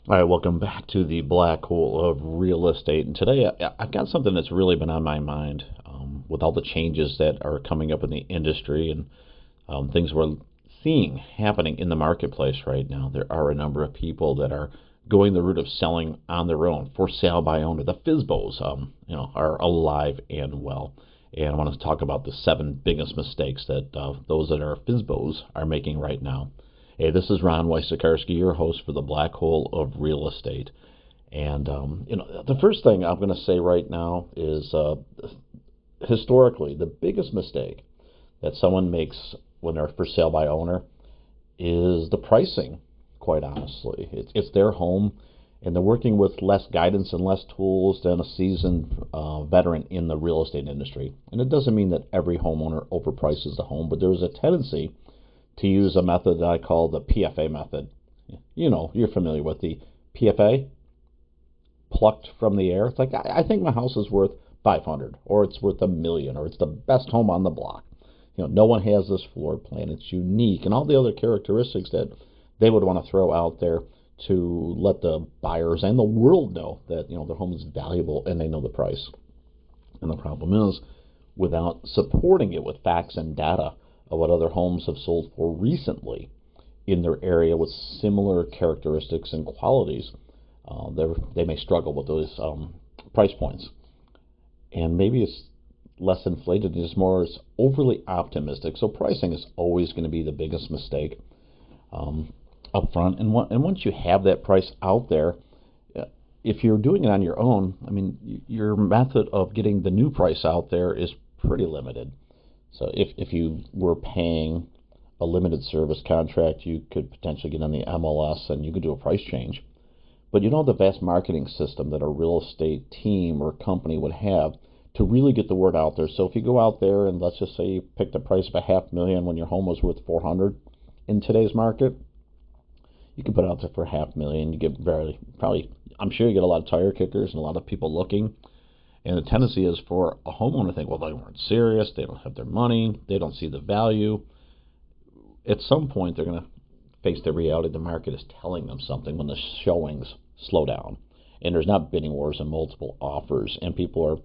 All right, welcome back to the black hole of real estate. And today I've got something that's really been on my mind with all the changes that are coming up in the industry and things we're seeing happening in the marketplace right now. There are a number of people that are going the route of selling on their own, for sale by owner. The FSBOs, are alive and well. And I want to talk about the 7 biggest mistakes that those that are FSBOs are making right now. Hey, this is Ron Wysakarski, your host for the Black Hole of Real Estate. And, the first thing I'm going to say right now is historically, the biggest mistake that someone makes when they're for sale by owner is the pricing, quite honestly. It's their home, and they're working with less guidance and less tools than a seasoned veteran in the real estate industry. And it doesn't mean that every homeowner overprices the home, but there's a tendency to use a method that I call the PFA method. You're familiar with the PFA, plucked from the air. It's like, I think my house is worth 500, or it's worth $1 million, or it's the best home on the block. No one has this floor plan. It's unique, and all the other characteristics that they would want to throw out there to let the buyers and the world know that their home is valuable and they know the price. And the problem is, without supporting it with facts and data of what other homes have sold for recently in their area with similar characteristics and qualities, they may struggle with those price points. And maybe it's less inflated, it's more it's overly optimistic. So pricing is always going to be the biggest mistake up front. And once you have that price out there, if you're doing it on your own, your method of getting the new price out there is pretty limited. So if you were paying a limited service contract, you could potentially get on the MLS and you could do a price change. But the vast marketing system that a real estate team or company would have to really get the word out there. So if you go out there and let's just say you picked a price of $500,000 when your home was worth 400 in today's market, you can put it out there for $500,000. You get I'm sure you get a lot of tire kickers and a lot of people looking. And the tendency is for a homeowner to think, well, they weren't serious, they don't have their money, they don't see the value. At some point, they're going to face the reality the market is telling them something when the showings slow down. And there's not bidding wars and multiple offers, and people are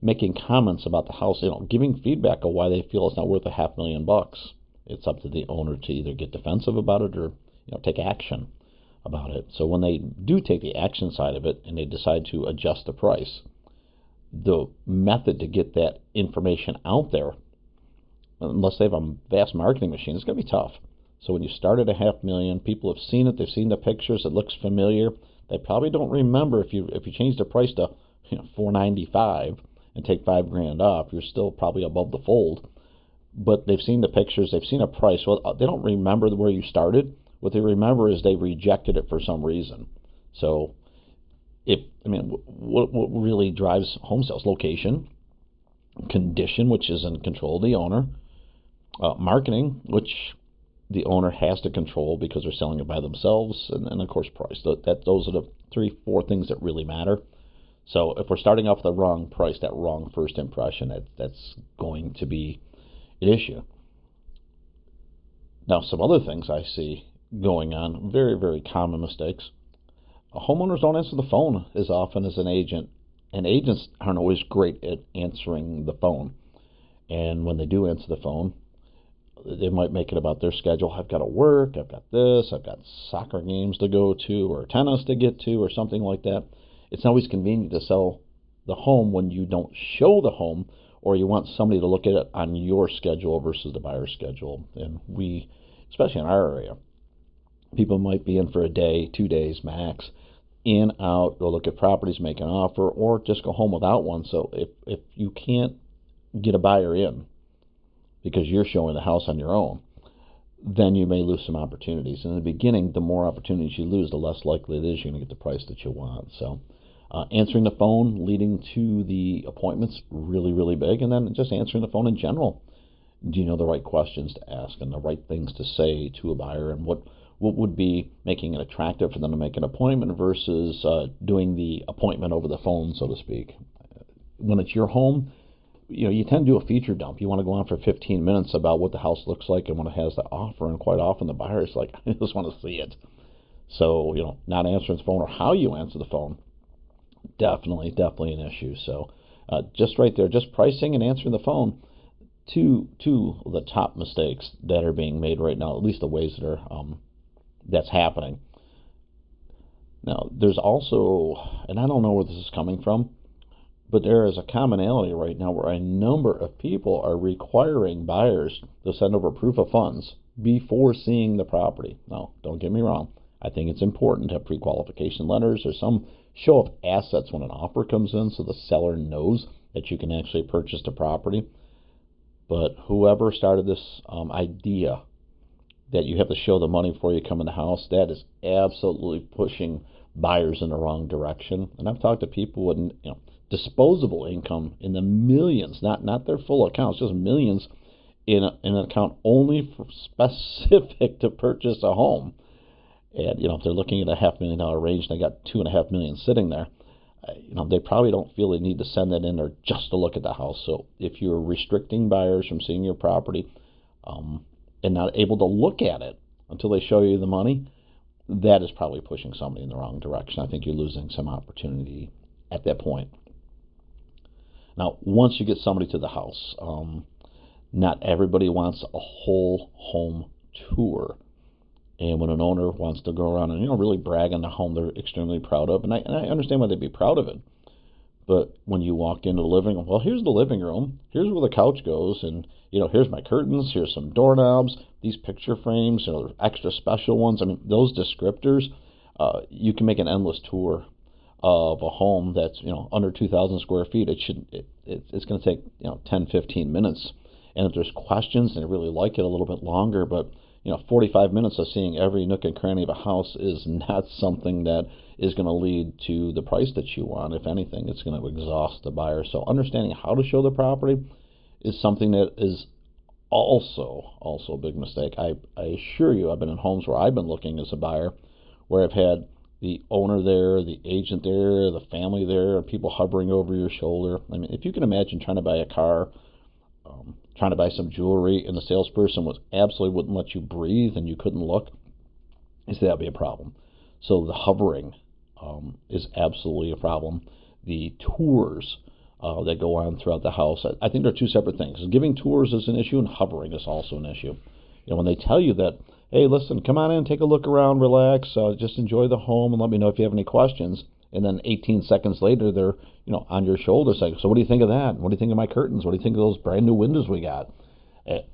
making comments about the house, giving feedback of why they feel it's not worth $500,000. It's up to the owner to either get defensive about it or take action about it. So when they do take the action side of it and they decide to adjust the price, the method to get that information out there, unless they have a vast marketing machine, it's going to be tough. So when you start at $500,000, people have seen it, they've seen the pictures, it looks familiar. They probably don't remember if you change the price to $495 and take $5,000 off, you're still probably above the fold. But they've seen the pictures, they've seen a price. Well, they don't remember where you started. What they remember is they rejected it for some reason. So what really drives home sales? Location, condition, which is in control of the owner, marketing, which the owner has to control because they're selling it by themselves, and of course price. Those are the 3-4 things that really matter. So if we're starting off with the wrong price, that wrong first impression, that's going to be an issue. Now, some other things I see going on, very, very common mistakes. Homeowners don't answer the phone as often as an agent, and agents aren't always great at answering the phone. And when they do answer the phone, they might make it about their schedule. I've got to work, I've got this, I've got soccer games to go to or tennis to get to or something like that. It's always convenient to sell the home when you don't show the home or you want somebody to look at it on your schedule versus the buyer's schedule. And we, especially in our area, people might be in for a day, 2 days max, in, out, go look at properties, make an offer, or just go home without one. So if you can't get a buyer in because you're showing the house on your own, then you may lose some opportunities. In the beginning, the more opportunities you lose, the less likely it is you're going to get the price that you want. So answering the phone, leading to the appointments, really, really big. And then just answering the phone in general. Do you know the right questions to ask and the right things to say to a buyer, and what would be making it attractive for them to make an appointment versus doing the appointment over the phone, so to speak. When it's your home, you tend to do a feature dump. You want to go on for 15 minutes about what the house looks like and what it has to offer, and quite often the buyer is like, I just want to see it. So, not answering the phone or how you answer the phone, definitely an issue. So, just right there, just pricing and answering the phone, two of the top mistakes that are being made right now, at least the ways that are that's happening. Now, there's also, and I don't know where this is coming from, but there is a commonality right now where a number of people are requiring buyers to send over proof of funds before seeing the property. Now, don't get me wrong. I think it's important to have pre-qualification letters or some show of assets when an offer comes in so the seller knows that you can actually purchase the property. But whoever started this idea that you have to show the money before you come in the house, that is absolutely pushing buyers in the wrong direction. And I've talked to people with disposable income in the millions, not their full accounts, just millions in an account only for specific to purchase a home. And if they're looking at a $500,000 range and they got $2.5 million sitting there, they probably don't feel they need to send that in there just to look at the house. So if you're restricting buyers from seeing your property and not able to look at it until they show you the money, that is probably pushing somebody in the wrong direction. I think you're losing some opportunity at that point. Now, once you get somebody to the house, not everybody wants a whole home tour. And when an owner wants to go around and really brag on the home they're extremely proud of, and I understand why they'd be proud of it, but when you walk into the living room, well, here's the living room, here's where the couch goes, and here's my curtains, here's some doorknobs, these picture frames, extra special ones. I mean, those descriptors, you can make an endless tour of a home that's under 2,000 square feet. It's going to take 10, 15 minutes, and if there's questions and they really like it, a little bit longer. But 45 minutes of seeing every nook and cranny of a house is not something that is going to lead to the price that you want. If anything, it's going to exhaust the buyer. So understanding how to show the property is something that is also a big mistake. I assure you, I've been in homes where I've been looking as a buyer, where I've had the owner there, the agent there, the family there, people hovering over your shoulder. I mean, if you can imagine trying to buy a car, trying to buy some jewelry, and the salesperson absolutely wouldn't let you breathe and you couldn't look, that would be a problem. So the hovering is absolutely a problem. The tours that go on throughout the house, I think they're two separate things. Giving tours is an issue, and hovering is also an issue. When they tell you that, hey, listen, come on in, take a look around, relax, just enjoy the home, and let me know if you have any questions. And then 18 seconds later, they're on your shoulder saying, so what do you think of that? What do you think of my curtains? What do you think of those brand new windows we got?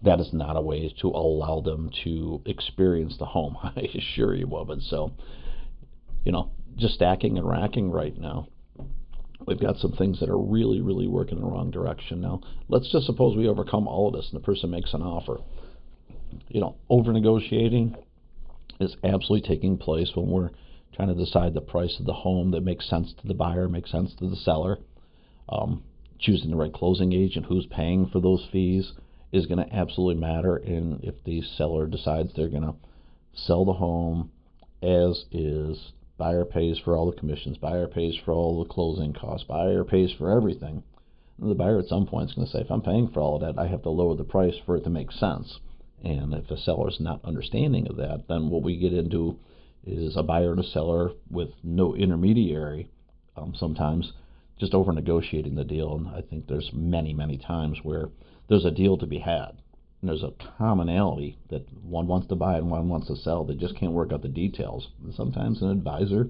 That is not a way to allow them to experience the home. I assure you of it. So, just stacking and racking right now. We've got some things that are really, really working in the wrong direction. Now, let's just suppose we overcome all of this and the person makes an offer. Over negotiating is absolutely taking place when we're trying to decide the price of the home that makes sense to the buyer, makes sense to the seller. Choosing the right closing agent, who's paying for those fees, is going to absolutely matter. And if the seller decides they're going to sell the home as is, buyer pays for all the commissions, buyer pays for all the closing costs, buyer pays for everything. And the buyer at some point is going to say, if I'm paying for all of that, I have to lower the price for it to make sense. And if the seller is not understanding of that, then what we get into is a buyer and a seller with no intermediary, sometimes just over negotiating the deal. And I think there's many times where there's a deal to be had, and there's a commonality that one wants to buy and one wants to sell. They just can't work out the details. And sometimes an advisor,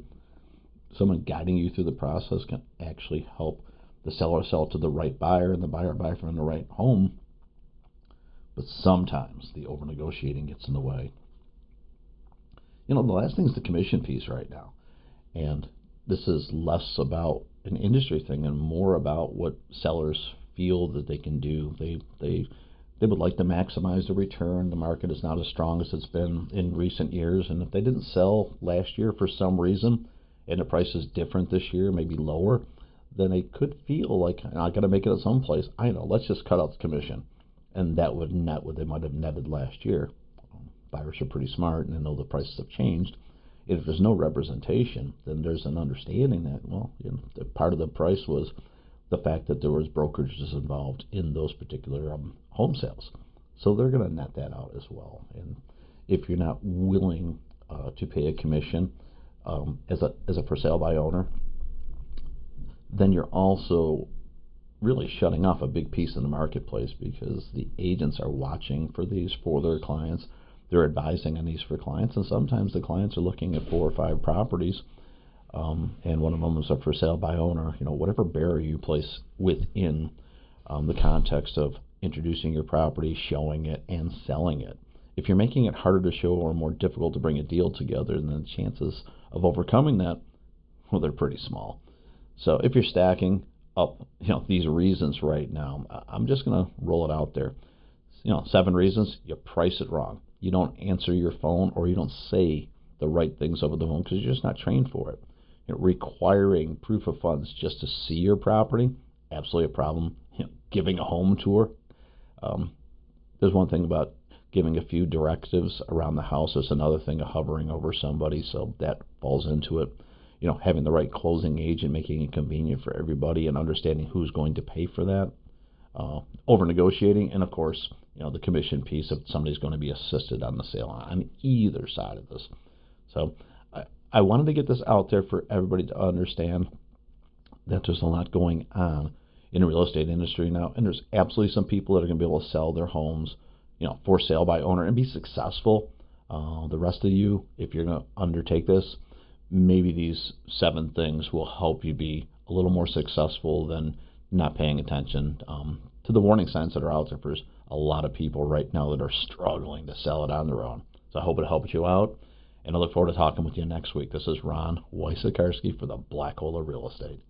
someone guiding you through the process, can actually help the seller sell to the right buyer and the buyer buy from the right home. But sometimes the over negotiating gets in the way. The last thing is the commission piece right now. And this is less about an industry thing and more about what sellers feel that they can do. They would like to maximize the return. The market is not as strong as it's been in recent years. And if they didn't sell last year for some reason and the price is different this year, maybe lower, then they could feel like, I got to make it at some place. I know, let's just cut out the commission. And that would net what they might have netted last year. Buyers are pretty smart and they know the prices have changed. If there's no representation, then there's an understanding that, part of the price was the fact that there was brokerages involved in those particular home sales. So they're going to net that out as well. And if you're not willing to pay a commission as a for sale by owner, then you're also really shutting off a big piece of the marketplace, because the agents are watching for these for their clients. They're advising on these for clients, and sometimes the clients are looking at 4 or 5 properties, and one of them is a for sale by owner. Whatever barrier you place within the context of introducing your property, showing it, and selling it. If you're making it harder to show or more difficult to bring a deal together, then the chances of overcoming that, well, they're pretty small. So if you're stacking up, these reasons right now, I'm just going to roll it out there. 7 reasons: you price it wrong, you don't answer your phone, or you don't say the right things over the phone because you're just not trained for it. Requiring proof of funds just to see your property, absolutely a problem. Giving a home tour, there's one thing about giving a few directives around the house. There's another thing of hovering over somebody, so that falls into it. Having the right closing agent, making it convenient for everybody, and understanding who's going to pay for that. Over negotiating, and of course, the commission piece if somebody's going to be assisted on the sale on either side of this. So I wanted to get this out there for everybody to understand that there's a lot going on in the real estate industry now, and there's absolutely some people that are going to be able to sell their homes, for sale by owner and be successful. The rest of you, if you're going to undertake this, maybe these 7 things will help you be a little more successful than not paying attention to the warning signs that are out there. There's a lot of people right now that are struggling to sell it on their own. So I hope it helps you out, and I look forward to talking with you next week. This is Ron Wysakarski for the Black Hole of Real Estate.